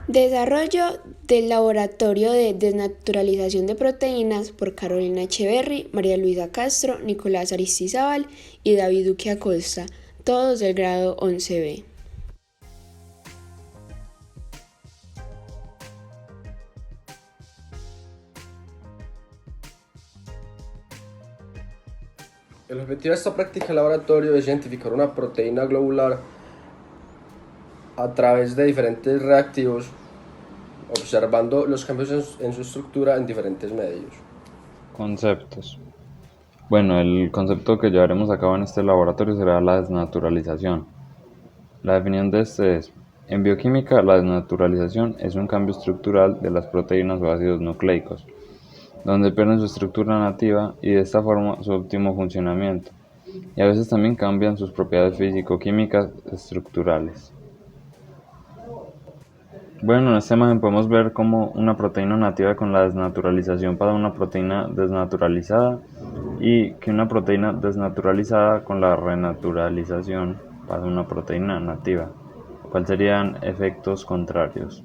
Desarrollo del Laboratorio de Desnaturalización de Proteínas por Carolina Echeverry, María Luisa Castro, Nicolás Aristizábal y David Duque Acosta, todos del grado 11B. El objetivo de esta práctica de laboratorio es identificar una proteína globular a través de diferentes reactivos, observando los cambios en su estructura en diferentes medios. Conceptos. Bueno, el concepto que llevaremos a cabo en este laboratorio será la desnaturalización. La definición de este es: en bioquímica, la desnaturalización es un cambio estructural de las proteínas o ácidos nucleicos, donde pierden su estructura nativa y de esta forma su óptimo funcionamiento, y a veces también cambian sus propiedades físico-químicas estructurales. Bueno, en esta imagen podemos ver cómo una proteína nativa con la desnaturalización pasa a una proteína desnaturalizada y que una proteína desnaturalizada con la renaturalización pasa a una proteína nativa. ¿Cuáles serían efectos contrarios?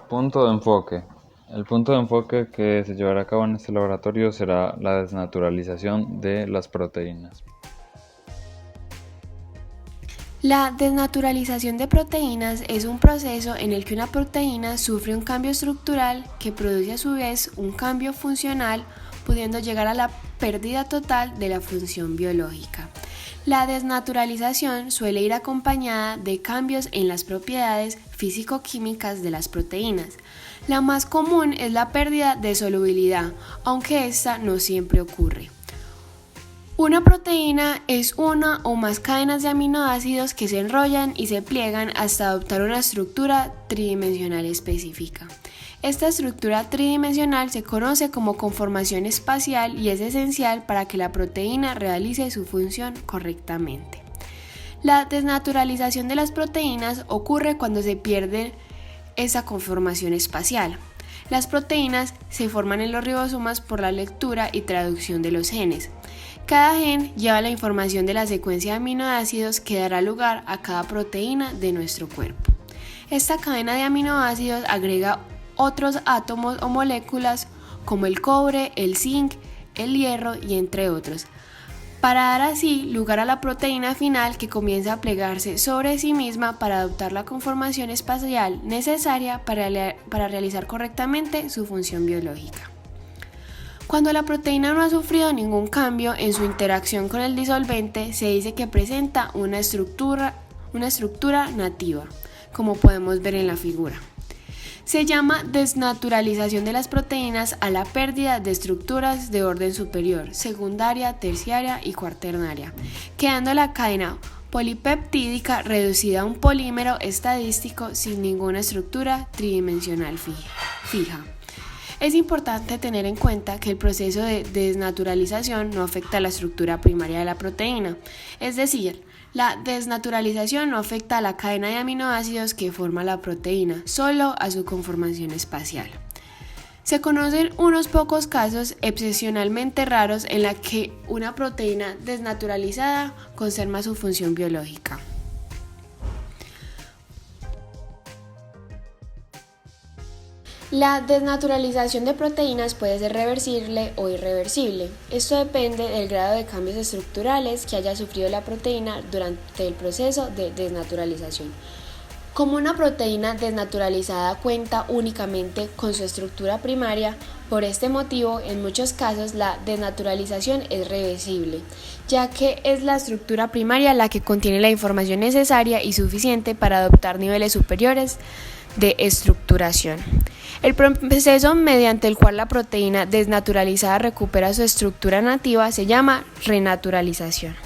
Punto de enfoque. El punto de enfoque que se llevará a cabo en este laboratorio será la desnaturalización de las proteínas. La desnaturalización de proteínas es un proceso en el que una proteína sufre un cambio estructural que produce a su vez un cambio funcional, pudiendo llegar a la pérdida total de la función biológica. La desnaturalización suele ir acompañada de cambios en las propiedades físico-químicas de las proteínas. La más común es la pérdida de solubilidad, aunque esta no siempre ocurre. Una proteína es una o más cadenas de aminoácidos que se enrollan y se pliegan hasta adoptar una estructura tridimensional específica. Esta estructura tridimensional se conoce como conformación espacial y es esencial para que la proteína realice su función correctamente. La desnaturalización de las proteínas ocurre cuando se pierde esa conformación espacial. Las proteínas se forman en los ribosomas por la lectura y traducción de los genes. Cada gen lleva la información de la secuencia de aminoácidos que dará lugar a cada proteína de nuestro cuerpo. Esta cadena de aminoácidos agrega otros átomos o moléculas como el cobre, el zinc, el hierro y entre otros, para dar así lugar a la proteína final que comienza a plegarse sobre sí misma para adoptar la conformación espacial necesaria para realizar correctamente su función biológica. Cuando la proteína no ha sufrido ningún cambio en su interacción con el disolvente, se dice que presenta una estructura nativa, como podemos ver en la figura. Se llama desnaturalización de las proteínas a la pérdida de estructuras de orden superior, secundaria, terciaria y cuaternaria, quedando la cadena polipeptídica reducida a un polímero estadístico sin ninguna estructura tridimensional fija. Es importante tener en cuenta que el proceso de desnaturalización no afecta a la estructura primaria de la proteína, es decir, la desnaturalización no afecta a la cadena de aminoácidos que forma la proteína, solo a su conformación espacial. Se conocen unos pocos casos excepcionalmente raros en la que una proteína desnaturalizada conserva su función biológica. La desnaturalización de proteínas puede ser reversible o irreversible. Esto depende del grado de cambios estructurales que haya sufrido la proteína durante el proceso de desnaturalización. Como una proteína desnaturalizada cuenta únicamente con su estructura primaria, por este motivo, en muchos casos la desnaturalización es reversible, ya que es la estructura primaria la que contiene la información necesaria y suficiente para adoptar niveles superiores de estructuración. El proceso mediante el cual la proteína desnaturalizada recupera su estructura nativa se llama renaturalización.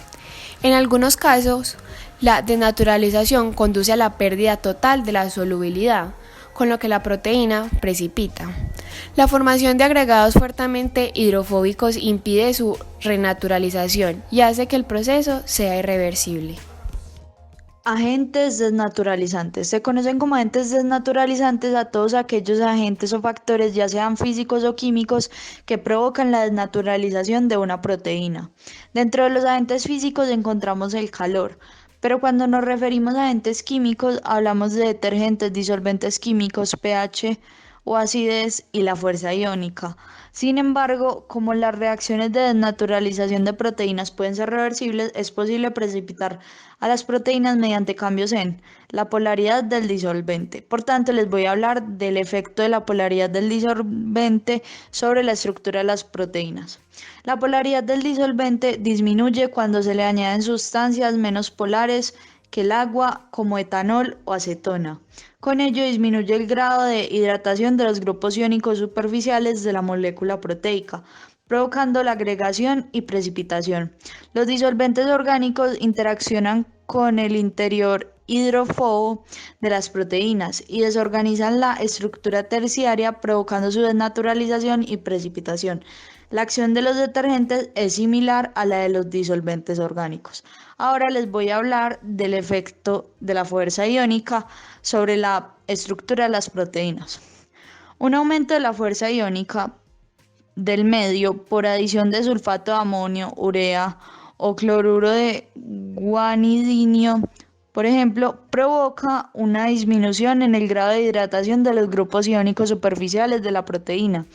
En algunos casos, la desnaturalización conduce a la pérdida total de la solubilidad, con lo que la proteína precipita. La formación de agregados fuertemente hidrofóbicos impide su renaturalización y hace que el proceso sea irreversible. Agentes desnaturalizantes. Se conocen como agentes desnaturalizantes a todos aquellos agentes o factores, ya sean físicos o químicos, que provocan la desnaturalización de una proteína. Dentro de los agentes físicos encontramos el calor, Pero cuando nos referimos a agentes químicos, hablamos de detergentes, disolventes químicos, pH o acidez y la fuerza iónica. Sin embargo, como las reacciones de desnaturalización de proteínas pueden ser reversibles, es posible precipitar a las proteínas mediante cambios en la polaridad del disolvente. Por tanto, les voy a hablar del efecto de la polaridad del disolvente sobre la estructura de las proteínas. La polaridad del disolvente disminuye cuando se le añaden sustancias menos polares que el agua, como etanol o acetona. Con ello disminuye el grado de hidratación de los grupos iónicos superficiales de la molécula proteica, provocando la agregación y precipitación. Los disolventes orgánicos interaccionan con el interior hidrófobo de las proteínas y desorganizan la estructura terciaria, provocando su desnaturalización y precipitación. La acción de los detergentes es similar a la de los disolventes orgánicos. Ahora les voy a hablar del efecto de la fuerza iónica sobre la estructura de las proteínas. Un aumento de la fuerza iónica del medio por adición de sulfato de amonio, urea o cloruro de guanidinio, por ejemplo, provoca una disminución en el grado de hidratación de los grupos iónicos superficiales de la proteína,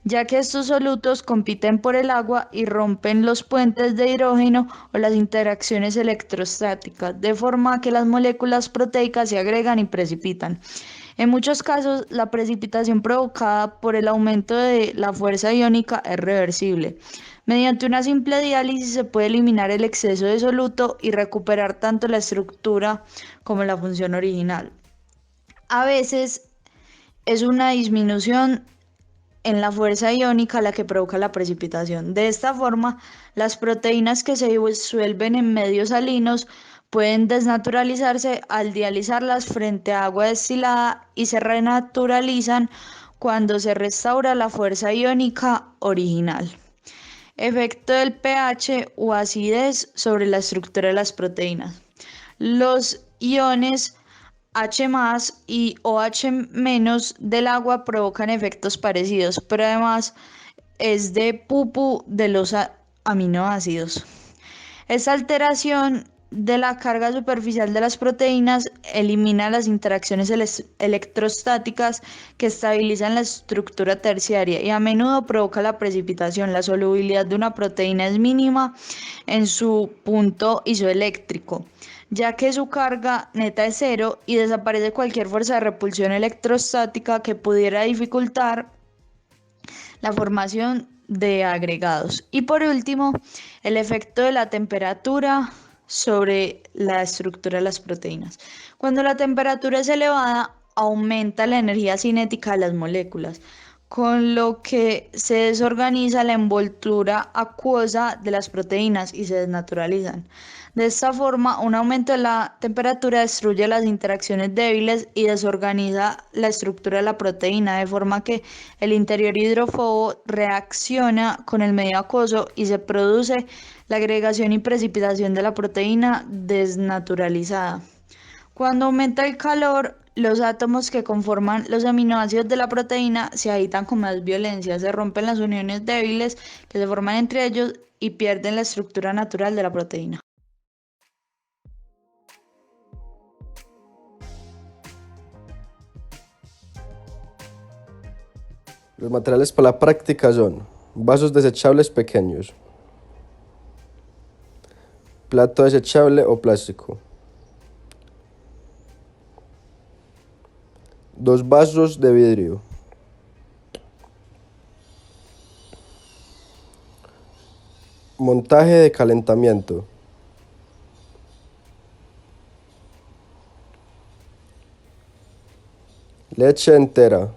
ya que estos solutos compiten por el agua y rompen los puentes de hidrógeno o las interacciones electrostáticas, de forma que las moléculas proteicas se agregan y precipitan. En muchos casos, la precipitación provocada por el aumento de la fuerza iónica es reversible. Mediante una simple diálisis se puede eliminar el exceso de soluto y recuperar tanto la estructura como la función original. A veces es una disminución en la fuerza iónica la que provoca la precipitación. De esta forma, las proteínas que se disuelven en medios salinos pueden desnaturalizarse al dializarlas frente a agua destilada y se renaturalizan cuando se restaura la fuerza iónica original. Efecto del pH o acidez sobre la estructura de las proteínas. Los iones H y OH- del agua provocan efectos parecidos, pero además es de pupu de los aminoácidos. Esta alteración de la carga superficial de las proteínas elimina las interacciones electrostáticas que estabilizan la estructura terciaria y a menudo provoca la precipitación. La solubilidad de una proteína es mínima en su punto isoeléctrico, ya que su carga neta es cero y desaparece cualquier fuerza de repulsión electrostática que pudiera dificultar la formación de agregados. Y por último, el efecto de la temperatura sobre la estructura de las proteínas. Cuando la temperatura es elevada, aumenta la energía cinética de las moléculas, con lo que se desorganiza la envoltura acuosa de las proteínas y se desnaturalizan. De esta forma, un aumento de la temperatura destruye las interacciones débiles y desorganiza la estructura de la proteína, de forma que el interior hidrófobo reacciona con el medio acuoso y se produce la agregación y precipitación de la proteína desnaturalizada. Cuando aumenta el calor, los átomos que conforman los aminoácidos de la proteína se agitan con más violencia, se rompen las uniones débiles que se forman entre ellos y pierden la estructura natural de la proteína. Los materiales para la práctica son vasos desechables pequeños, plato desechable o plástico, 2 vasos de vidrio, montaje de calentamiento, leche entera,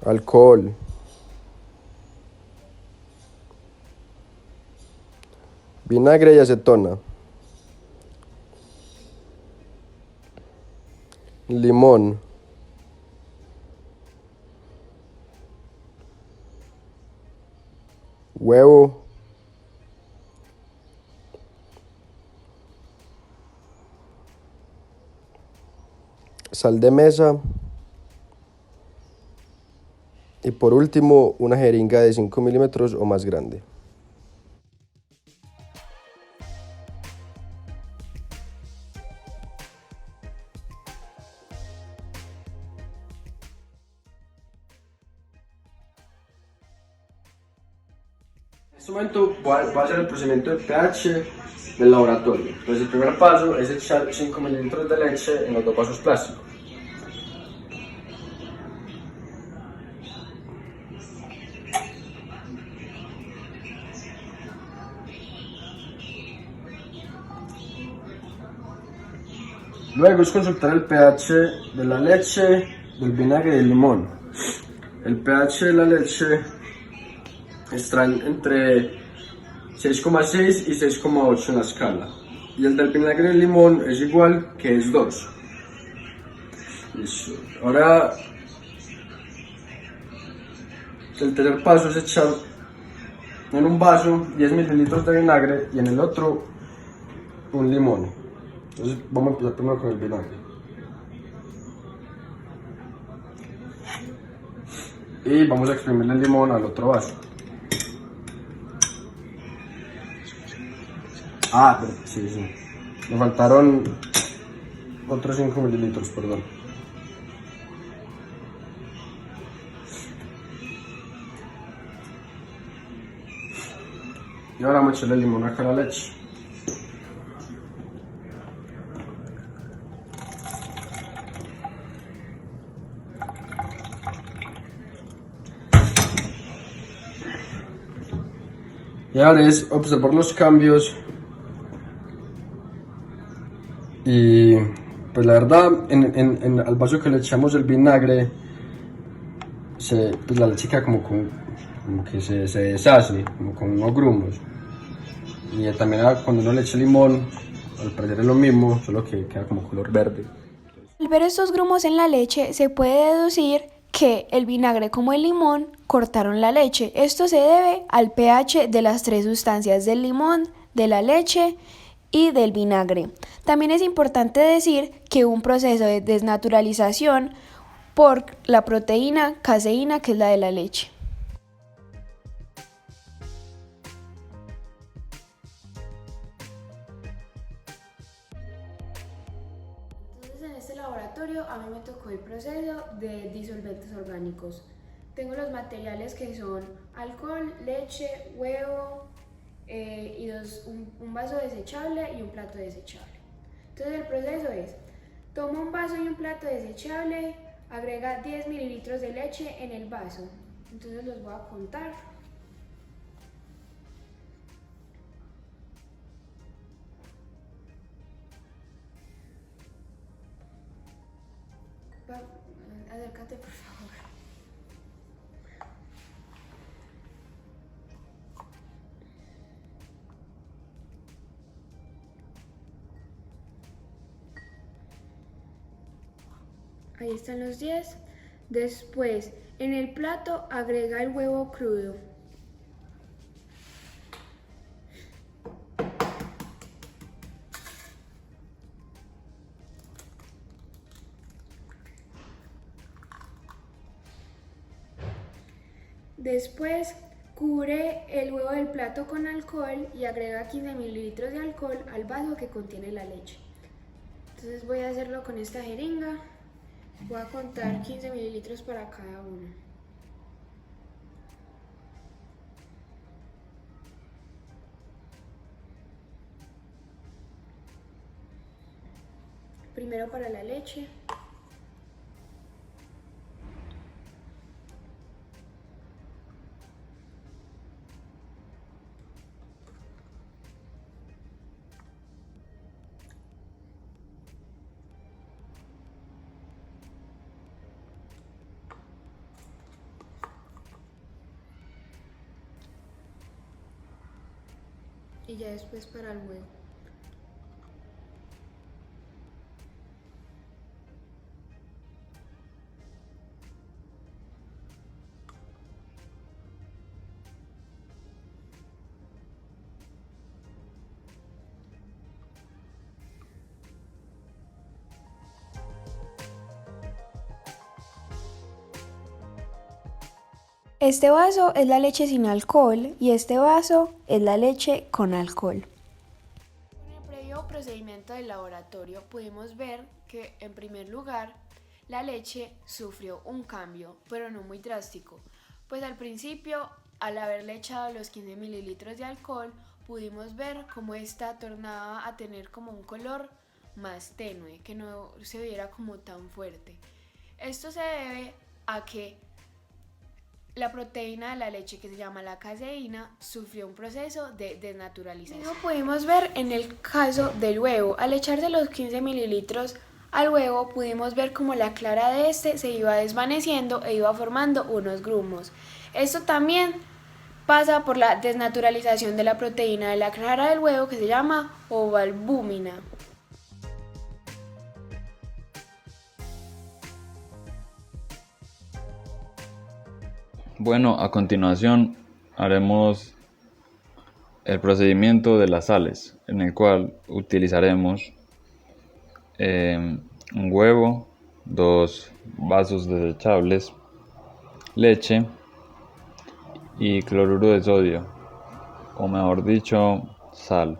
alcohol, vinagre y acetona, limón, huevo, sal de mesa y Y por último, una jeringa de 5 milímetros o más grande. En este momento voy a hacer el procedimiento de pH del laboratorio. Entonces el primer paso es echar 5 mililitros de leche en los dos vasos plásticos. Luego es consultar el pH de la leche, del vinagre y del limón. El pH de la leche está entre 6,6 y 6,8 en la escala. Y el del vinagre y el limón es igual, que es 2. Listo. Ahora el tercer paso es echar en un vaso 10 mililitros de vinagre y en el otro un limón. Entonces vamos a empezar primero con el vinagre. Y vamos a exprimirle el limón al otro vaso. Pero sí. Me faltaron otros 5 mililitros, perdón. Y ahora vamos a echarle el limón acá a la leche. Y ahora es observar los cambios. Y pues la verdad, al vaso que le echamos el vinagre, pues la leche queda como que se deshace, como con unos grumos. Y también cuando uno le echa limón, al parecer es lo mismo, solo que queda como color verde. Al ver estos grumos en la leche, se puede deducir que el vinagre como el limón cortaron la leche. Esto se debe al pH de las tres sustancias del limón, de la leche y del vinagre. También es importante decir que hubo un proceso de desnaturalización por la proteína caseína, que es la de la leche. Entonces, en este laboratorio a mí me tocó el proceso de disolventes orgánicos. Tengo los materiales que son alcohol, leche, huevo, y un vaso desechable y un plato desechable. Entonces el proceso es: toma un vaso y un plato desechable, agrega 10 mililitros de leche en el vaso. Entonces los voy a contar. Acércate, por favor. Ahí están los 10. Después, en el plato agrega el huevo crudo. Después, cubre el huevo del plato con alcohol y agrega 15 mililitros de alcohol al vaso que contiene la leche. Entonces voy a hacerlo con esta jeringa. Voy a contar 15 mililitros para cada uno. Primero para la leche. Y ya después para el huevo. Este vaso es la leche sin alcohol y este vaso es la leche con alcohol. En el previo procedimiento del laboratorio pudimos ver que, en primer lugar, la leche sufrió un cambio, pero no muy drástico, pues al principio, al haberle echado los 15 mililitros de alcohol, pudimos ver cómo esta tornaba a tener como un color más tenue, que no se viera como tan fuerte. Esto se debe a que la proteína de la leche, que se llama la caseína, sufrió un proceso de desnaturalización. Lo pudimos ver en el caso del huevo. Al echarse los 15 mililitros al huevo, pudimos ver cómo la clara de este se iba desvaneciendo e iba formando unos grumos. Esto también pasa por la desnaturalización de la proteína de la clara del huevo, que se llama ovalbúmina. Bueno, a continuación haremos el procedimiento de las sales, en el cual utilizaremos un huevo, 2 vasos desechables, leche y cloruro de sodio, o mejor dicho, sal.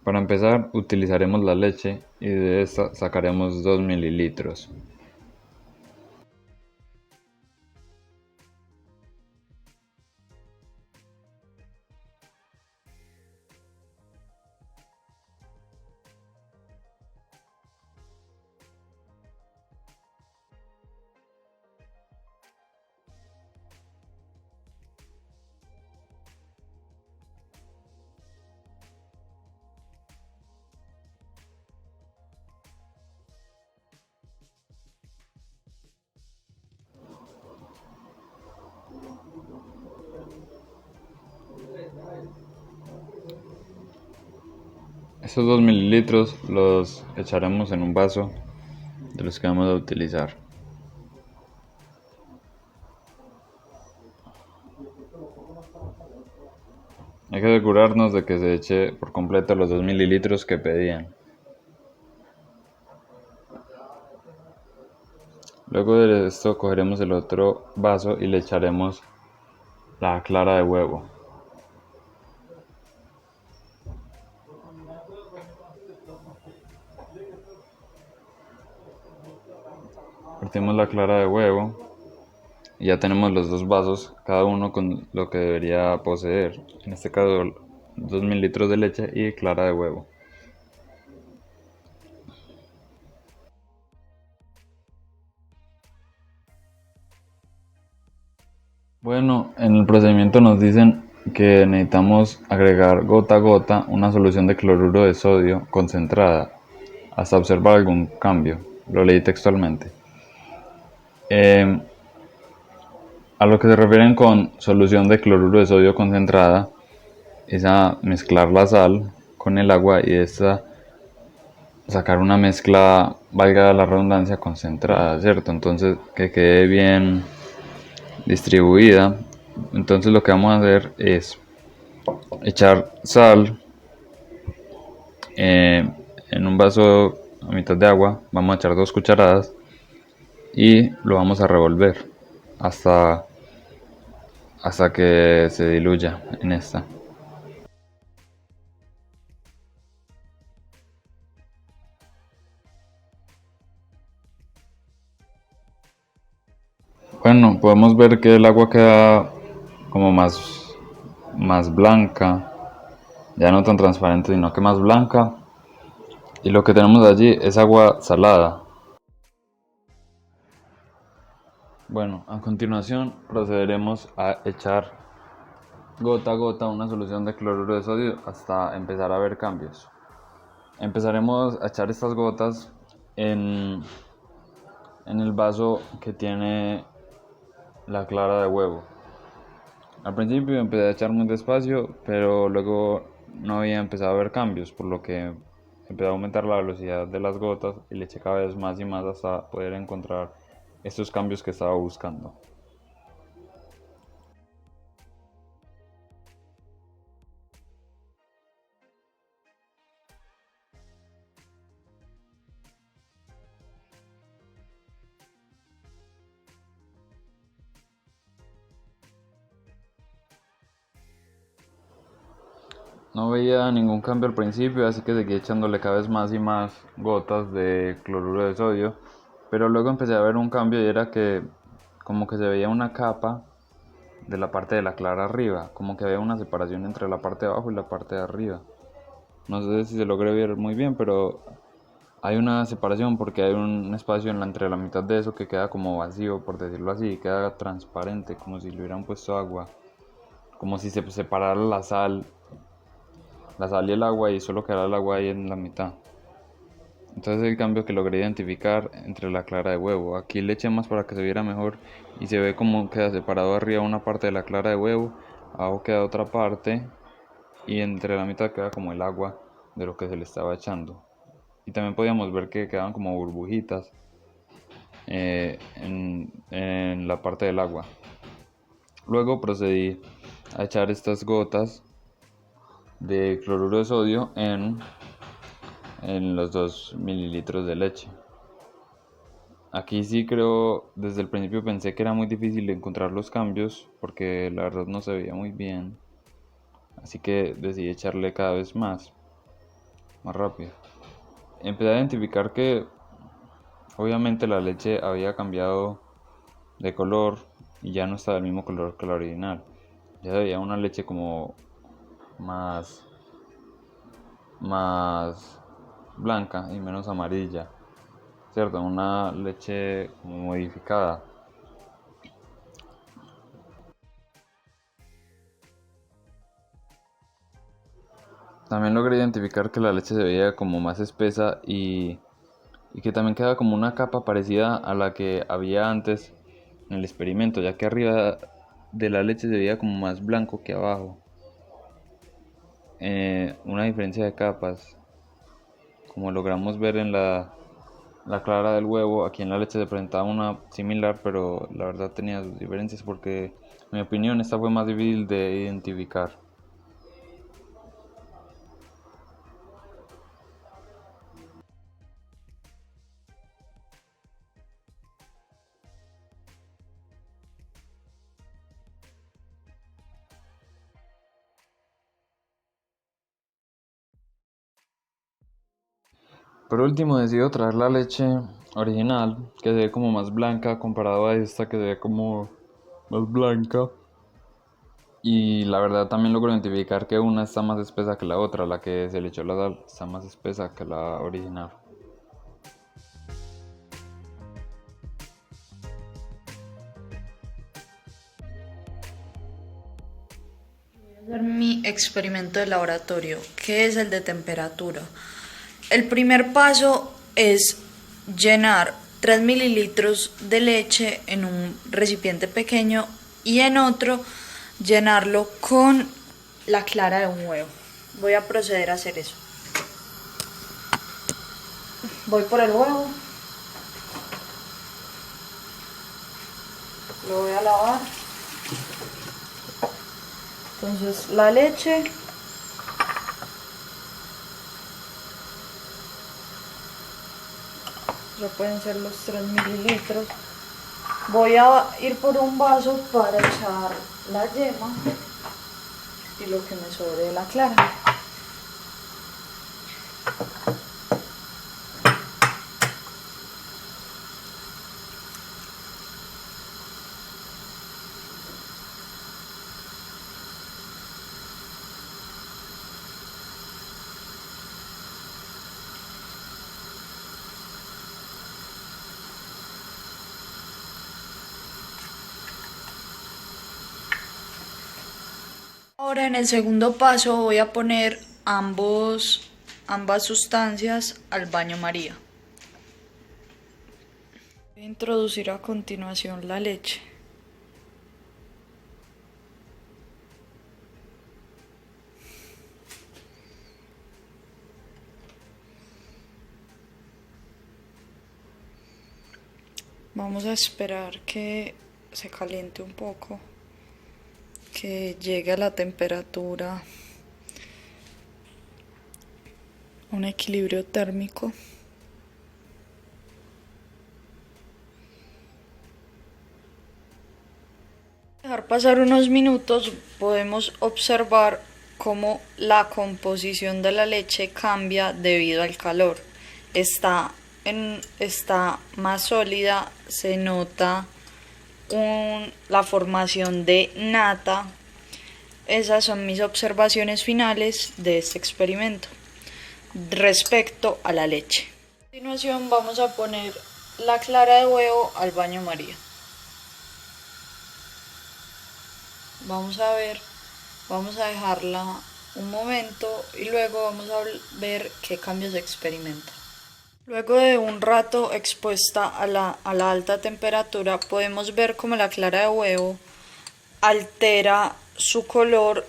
Para empezar, utilizaremos la leche y de esta sacaremos 2 mililitros. Estos 2 mililitros los echaremos en un vaso de los que vamos a utilizar. Hay que asegurarnos de que se eche por completo los 2 mililitros que pedían. Luego de esto cogeremos el otro vaso y le echaremos la clara de huevo. Partimos la clara de huevo y ya tenemos los 2 vasos, cada uno con lo que debería poseer. En este caso 2 mililitros de leche y clara de huevo. Bueno, en el procedimiento nos dicen que necesitamos agregar gota a gota una solución de cloruro de sodio concentrada hasta observar algún cambio. Lo leí textualmente. A lo que se refieren con solución de cloruro de sodio concentrada es a mezclar la sal con el agua y de esta sacar una mezcla, valga la redundancia, concentrada, ¿cierto? Entonces que quede bien distribuida. Entonces lo que vamos a hacer es echar sal en un vaso a mitad de agua, vamos a echar 2 cucharadas y lo vamos a revolver hasta que se diluya en esta. Bueno, podemos ver que el agua queda como más blanca, ya no tan transparente, sino que más blanca. Y lo que tenemos allí es agua salada. Bueno, a continuación procederemos a echar gota a gota una solución de cloruro de sodio hasta empezar a ver cambios. Empezaremos a echar estas gotas en el vaso que tiene la clara de huevo. Al principio empecé a echar muy despacio, pero luego no había empezado a ver cambios, por lo que empecé a aumentar la velocidad de las gotas y le eché cada vez más y más hasta poder encontrar estos cambios que estaba buscando. No veía ningún cambio al principio, así que seguí echándole cada vez más y más gotas de cloruro de sodio, pero luego empecé a ver un cambio y era que como que se veía una capa de la parte de la clara arriba, como que había una separación entre la parte de abajo y la parte de arriba. No sé si se logré ver muy bien, pero hay una separación porque hay un espacio entre la mitad de eso que queda como vacío, por decirlo así, queda transparente, como si le hubieran puesto agua, como si se separara la sal y el agua y solo quedara el agua ahí en la mitad. Entonces el cambio que logré identificar entre la clara de huevo. Aquí le eché más para que se viera mejor y se ve como queda separado arriba una parte de la clara de huevo, abajo queda otra parte y entre la mitad queda como el agua de lo que se le estaba echando. Y también podíamos ver que quedaban como burbujitas en la parte del agua. Luego procedí a echar estas gotas de cloruro de sodio en los 2 mililitros de leche. Aquí sí creo, desde el principio pensé que era muy difícil encontrar los cambios porque la verdad no se veía muy bien. Así que decidí echarle cada vez más rápido. Empecé a identificar que obviamente la leche había cambiado de color y ya no estaba del mismo color que la original. Ya se veía una leche como más, más blanca y menos amarilla, ¿cierto? Una leche como modificada. También logré identificar que la leche se veía como más espesa y que también quedaba como una capa parecida a la que había antes en el experimento, ya que arriba de la leche se veía como más blanco que abajo. Una diferencia de capas, como logramos ver en la clara del huevo, aquí en la leche se presentaba una similar, pero la verdad tenía sus diferencias porque, en mi opinión, esta fue más difícil de identificar. Por último decido traer la leche original, que se ve como más blanca comparado a esta que se ve como más blanca. Y la verdad también logro identificar que una está más espesa que la otra, la que se le echó la sal está más espesa que la original. Hacer mi experimento de laboratorio, que es el de temperatura. El primer paso es llenar 3 mililitros de leche en un recipiente pequeño y en otro llenarlo con la clara de un huevo. Voy a proceder a hacer eso. Voy por el huevo. Lo voy a lavar. Entonces la leche, ya pueden ser los 3 mililitros. Voy a ir por un vaso para echar la yema y lo que me sobre de la clara. Ahora en el segundo paso voy a poner ambas sustancias al baño María. Voy a introducir a continuación la leche. Vamos a esperar que se caliente un poco, que llegue a la temperatura, un equilibrio térmico. Dejar pasar unos minutos, podemos observar cómo la composición de la leche cambia debido al calor. Está más sólida, se nota la formación de nata. Esas son mis observaciones finales de este experimento respecto a la leche. A continuación vamos a poner la clara de huevo al baño María. Vamos a dejarla un momento y luego vamos a ver qué cambios se experimentan. Luego de un rato expuesta a la alta temperatura, podemos ver cómo la clara de huevo altera su color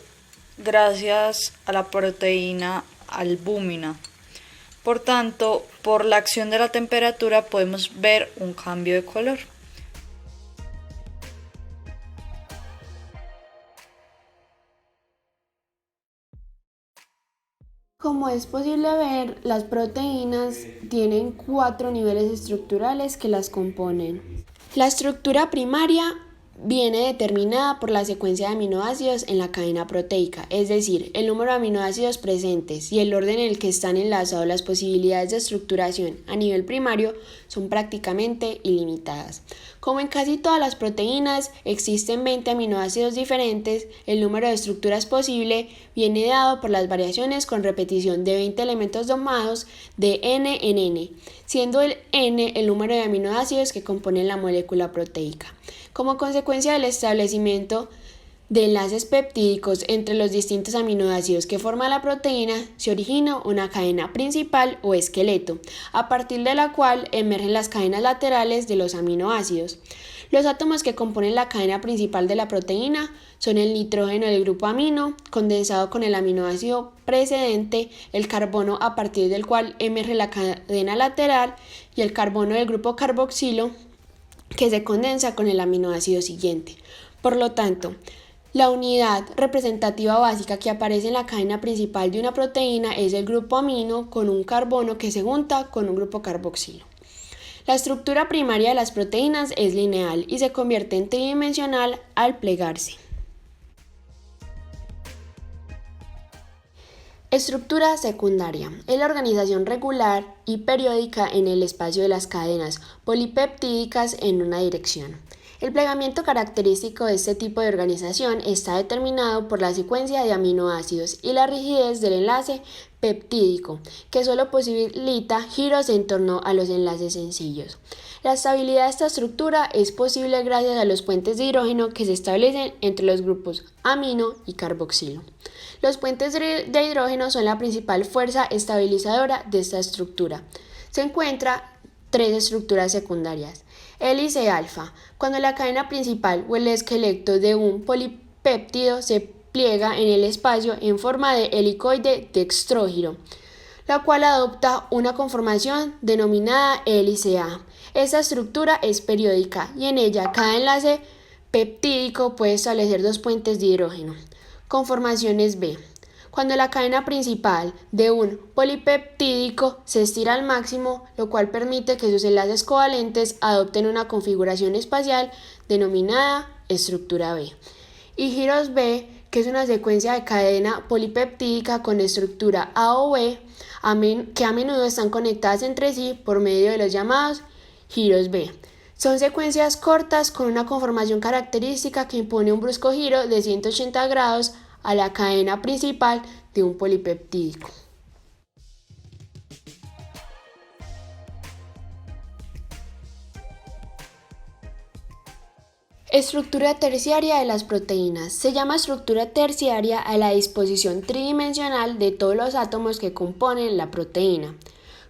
gracias a la proteína albúmina. Por tanto, por la acción de la temperatura podemos ver un cambio de color. Como es posible ver, las proteínas tienen 4 niveles estructurales que las componen. La estructura primaria viene determinada por la secuencia de aminoácidos en la cadena proteica, es decir, el número de aminoácidos presentes y el orden en el que están enlazados. Las posibilidades de estructuración a nivel primario son prácticamente ilimitadas. Como en casi todas las proteínas existen 20 aminoácidos diferentes, el número de estructuras posible viene dado por las variaciones con repetición de 20 elementos domados de n en n, siendo el n el número de aminoácidos que componen la molécula proteica. Como consecuencia del establecimiento de enlaces peptídicos entre los distintos aminoácidos que forman la proteína, se origina una cadena principal o esqueleto, a partir de la cual emergen las cadenas laterales de los aminoácidos. Los átomos que componen la cadena principal de la proteína son el nitrógeno del grupo amino, condensado con el aminoácido precedente, el carbono a partir del cual emerge la cadena lateral, y el carbono del grupo carboxilo, que se condensa con el aminoácido siguiente. Por lo tanto, la unidad representativa básica que aparece en la cadena principal de una proteína es el grupo amino con un carbono que se junta con un grupo carboxilo. La estructura primaria de las proteínas es lineal y se convierte en tridimensional al plegarse. Estructura secundaria es la organización regular y periódica en el espacio de las cadenas polipeptídicas en una dirección. El plegamiento característico de este tipo de organización está determinado por la secuencia de aminoácidos y la rigidez del enlace peptídico, que solo posibilita giros en torno a los enlaces sencillos. La estabilidad de esta estructura es posible gracias a los puentes de hidrógeno que se establecen entre los grupos amino y carboxilo. Los puentes de hidrógeno son la principal fuerza estabilizadora de esta estructura. Se encuentran 3 estructuras secundarias. Hélice alfa, cuando la cadena principal o el esqueleto de un polipéptido se pliega en el espacio en forma de helicoide dextrógiro, la cual adopta una conformación denominada hélice A. Esta estructura es periódica y en ella cada enlace peptídico puede establecer 2 puentes de hidrógeno. Conformaciones B. Cuando la cadena principal de un polipeptídico se estira al máximo, lo cual permite que sus enlaces covalentes adopten una configuración espacial denominada estructura B. Y giros B, que es una secuencia de cadena polipeptídica con estructura A o B, que a menudo están conectadas entre sí por medio de los llamados giros B. Son secuencias cortas con una conformación característica que impone un brusco giro de 180 grados a la cadena principal de un polipeptídico. Estructura terciaria de las proteínas. Se llama estructura terciaria a la disposición tridimensional de todos los átomos que componen la proteína.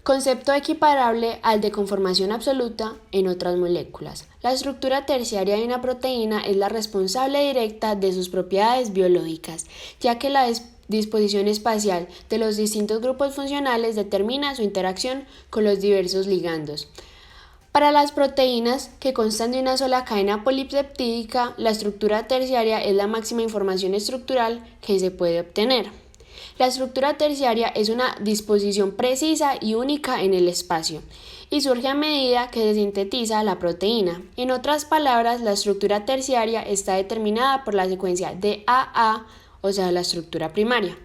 Concepto equiparable al de conformación absoluta en otras moléculas. La estructura terciaria de una proteína es la responsable directa de sus propiedades biológicas, ya que la disposición espacial de los distintos grupos funcionales determina su interacción con los diversos ligandos. Para las proteínas que constan de una sola cadena polipeptídica, la estructura terciaria es la máxima información estructural que se puede obtener. La estructura terciaria es una disposición precisa y única en el espacio y surge a medida que se sintetiza la proteína. En otras palabras, la estructura terciaria está determinada por la secuencia de AA o sea, la estructura primaria.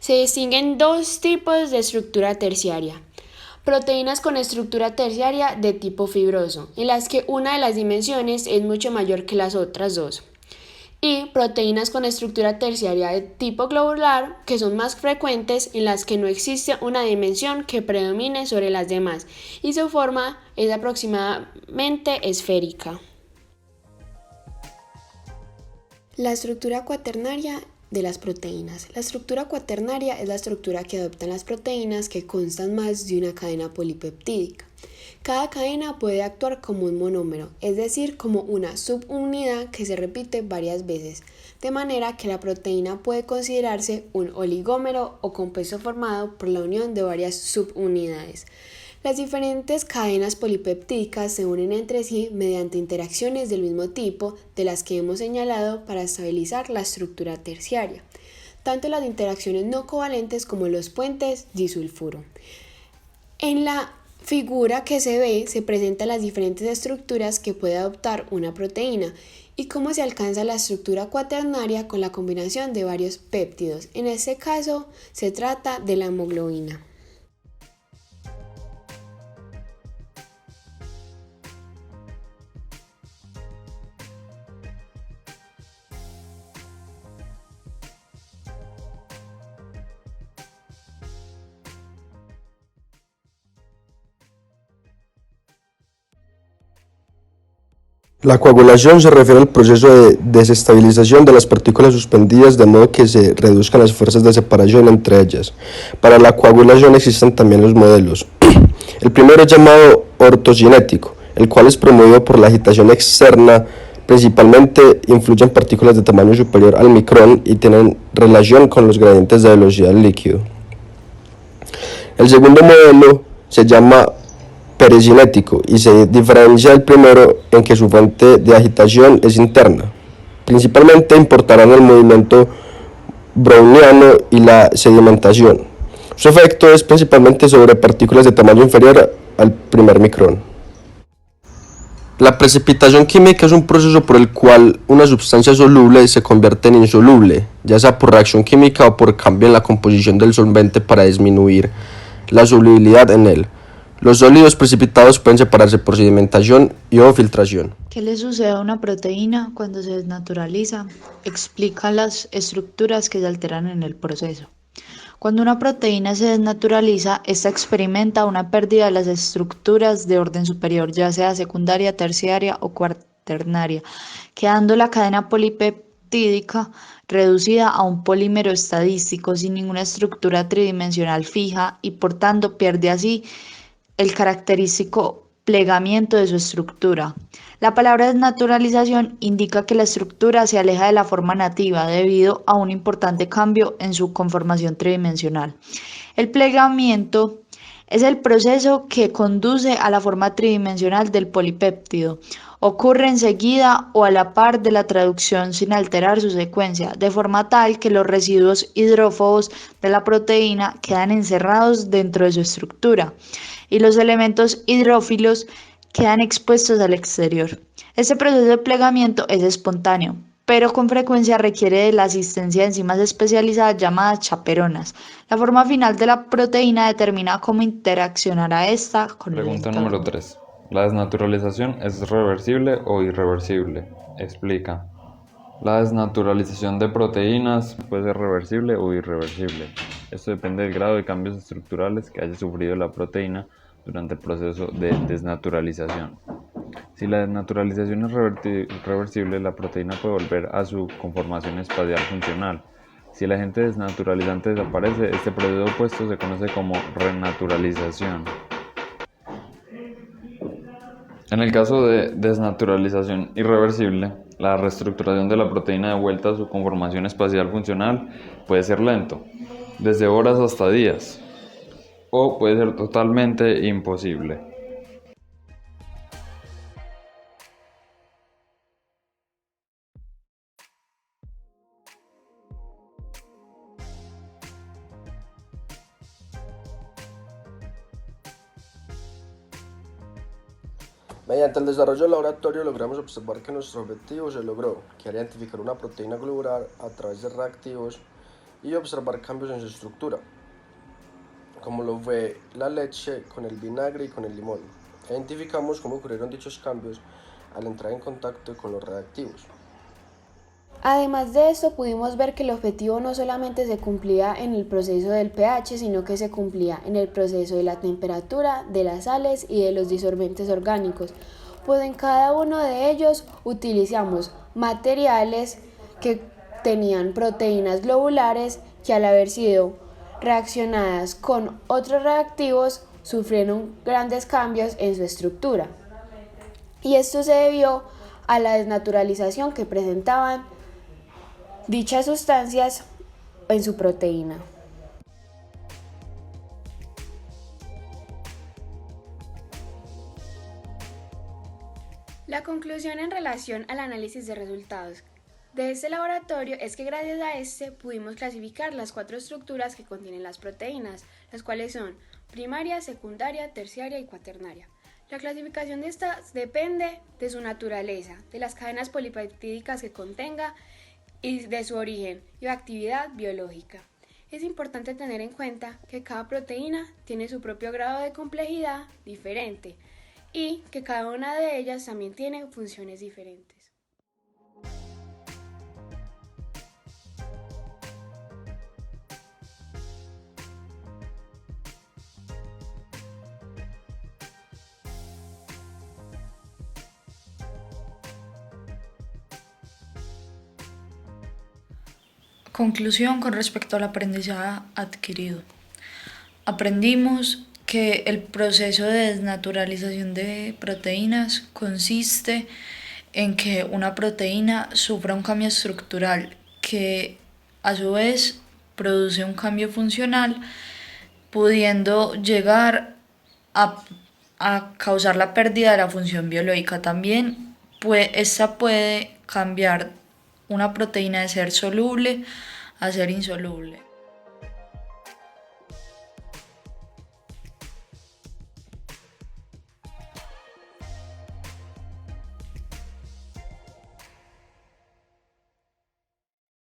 Se distinguen dos tipos de estructura terciaria. Proteínas con estructura terciaria de tipo fibroso, en las que una de las dimensiones es mucho mayor que las otras dos. Y proteínas con estructura terciaria de tipo globular, que son más frecuentes, en las que no existe una dimensión que predomine sobre las demás y su forma es aproximadamente esférica. La estructura cuaternaria de las proteínas. La estructura cuaternaria es la estructura que adoptan las proteínas que constan más de una cadena polipeptídica. Cada cadena puede actuar como un monómero, es decir, como una subunidad que se repite varias veces, de manera que la proteína puede considerarse un oligómero o compuesto formado por la unión de varias subunidades. Las diferentes cadenas polipeptídicas se unen entre sí mediante interacciones del mismo tipo de las que hemos señalado para estabilizar la estructura terciaria, tanto las interacciones no covalentes como los puentes disulfuro. En la figura que se ve se presentan las diferentes estructuras que puede adoptar una proteína y cómo se alcanza la estructura cuaternaria con la combinación de varios péptidos. En este caso se trata de la hemoglobina. La coagulación se refiere al proceso de desestabilización de las partículas suspendidas de modo que se reduzcan las fuerzas de separación entre ellas. Para la coagulación existen también los modelos. El primero es llamado ortocinético, el cual es promovido por la agitación externa. Principalmente influyen partículas de tamaño superior al micrón y tienen relación con los gradientes de velocidad del líquido. El segundo modelo se llama pericinético y se diferencia del primero en que su fuente de agitación es interna. Principalmente importarán el movimiento browniano y la sedimentación. Su efecto es principalmente sobre partículas de tamaño inferior al primer micrón. La precipitación química es un proceso por el cual una sustancia soluble se convierte en insoluble, ya sea por reacción química o por cambio en la composición del solvente para disminuir la solubilidad en él. Los sólidos precipitados pueden separarse por sedimentación y o filtración. ¿Qué le sucede a una proteína cuando se desnaturaliza? Explica las estructuras que se alteran en el proceso. Cuando una proteína se desnaturaliza, esta experimenta una pérdida de las estructuras de orden superior, ya sea secundaria, terciaria o cuaternaria, quedando la cadena polipeptídica reducida a un polímero estadístico sin ninguna estructura tridimensional fija y por tanto pierde así el característico plegamiento de su estructura. La palabra desnaturalización indica que la estructura se aleja de la forma nativa debido a un importante cambio en su conformación tridimensional. El plegamiento es el proceso que conduce a la forma tridimensional del polipéptido. Ocurre enseguida o a la par de la traducción sin alterar su secuencia, de forma tal que los residuos hidrófobos de la proteína quedan encerrados dentro de su estructura y los elementos hidrófilos quedan expuestos al exterior. Este proceso de plegamiento es espontáneo, pero con frecuencia requiere de la asistencia de enzimas especializadas llamadas chaperonas. La forma final de la proteína determina cómo interaccionará esta con el Pregunta entorno. número 3. ¿La desnaturalización es reversible o irreversible? Explica. La desnaturalización de proteínas puede ser reversible o irreversible. Esto depende del grado de cambios estructurales que haya sufrido la proteína durante el proceso de desnaturalización. Si la desnaturalización es reversible, la proteína puede volver a su conformación espacial funcional. Si el agente desnaturalizante desaparece, este proceso opuesto se conoce como renaturalización. En el caso de desnaturalización irreversible, la reestructuración de la proteína de vuelta a su conformación espacial funcional puede ser lento, desde horas hasta días, o puede ser totalmente imposible. Mediante el desarrollo del laboratorio logramos observar que nuestro objetivo se logró, que era identificar una proteína globular a través de reactivos y observar cambios en su estructura, como lo fue la leche con el vinagre y con el limón. Identificamos cómo ocurrieron dichos cambios al entrar en contacto con los reactivos. Además de esto, pudimos ver que el objetivo no solamente se cumplía en el proceso del pH, sino que se cumplía en el proceso de la temperatura, de las sales y de los disolventes orgánicos, pues en cada uno de ellos utilizamos materiales que tenían proteínas globulares que al haber sido reaccionadas con otros reactivos sufrieron grandes cambios en su estructura. Y esto se debió a la desnaturalización que presentaban dichas sustancias en su proteína. La conclusión en relación al análisis de resultados de este laboratorio es que gracias a este pudimos clasificar las 4 estructuras que contienen las proteínas, las cuales son primaria, secundaria, terciaria y cuaternaria. La clasificación de estas depende de su naturaleza, de las cadenas polipeptídicas que contenga y de su origen y actividad biológica. Es importante tener en cuenta que cada proteína tiene su propio grado de complejidad diferente y que cada una de ellas también tiene funciones diferentes. Conclusión con respecto al aprendizaje adquirido. Aprendimos que el proceso de desnaturalización de proteínas consiste en que una proteína sufra un cambio estructural que a su vez produce un cambio funcional, pudiendo llegar a causar la pérdida de la función biológica. También esta puede cambiar una proteína de ser soluble a ser insoluble.